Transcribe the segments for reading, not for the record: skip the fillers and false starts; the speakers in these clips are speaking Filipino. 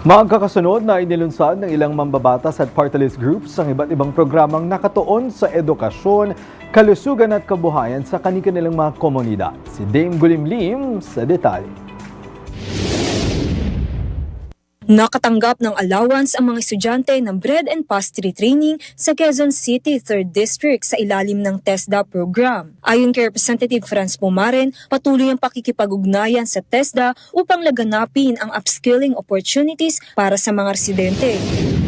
Magkakasunod na inilunsad ng ilang mambabatas at party list groups ang iba't ibang programang nakatuon sa edukasyon, kalusugan at kabuhayan sa kanilang mga komunidad. Si Dame Gulimlim sa detalye. Nakatanggap ng allowance ang mga estudyante ng bread and pastry training sa Quezon City 3rd District sa ilalim ng TESDA program. Ayon kay Representative Franz Pumaren, patuloy ang pakikipag-ugnayan sa TESDA upang laganapin ang upskilling opportunities para sa mga residente.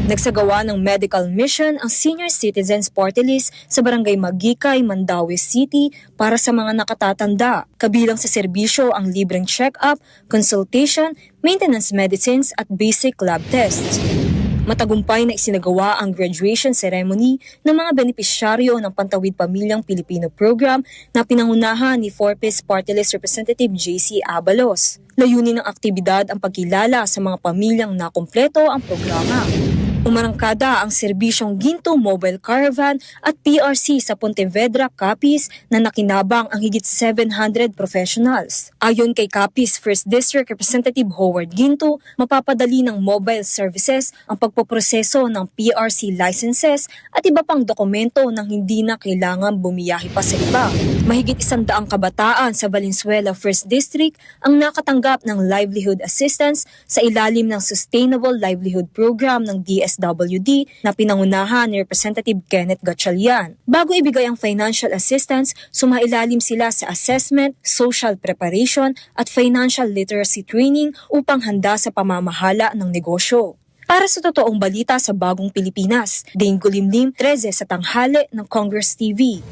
Nagsagawa ng medical mission ang Senior Citizens Party List sa Barangay Magikay, Mandaue City para sa mga nakatatanda. Kabilang sa serbisyo ang libreng check-up, consultation, maintenance medicines at basic lab tests. Matagumpay na isinagawa ang graduation ceremony ng mga benepisyaryo ng Pantawid Pamilyang Pilipino program na pinangunahan ni 4PIS Party List Representative JC Abalos. Layunin ng aktibidad ang pagkilala sa mga pamilyang nakumpleto ang programa. Umarangkada ang serbisyong Ginto Mobile Caravan at PRC sa Pontevedra, Capiz na nakinabang ang higit 700 professionals. Ayon kay Capiz 1st District Representative Howard Ginto, mapapadali ng mobile services ang pagpoproseso ng PRC licenses at iba pang dokumento nang hindi na kailangan bumiyahe pa sa iba. Mahigit 100 kabataan sa Valenzuela 1st District ang nakatanggap ng livelihood assistance sa ilalim ng Sustainable Livelihood Program ng DSWD na pinangunahan ni Representative Kenneth Gatchalian. Bago ibigay ang financial assistance, sumailalim sila sa assessment, social preparation at financial literacy training upang handa sa pamamahala ng negosyo. Para sa totoong balita sa Bagong Pilipinas, Dane Gulimlim, 13 sa tanghali ng Congress TV.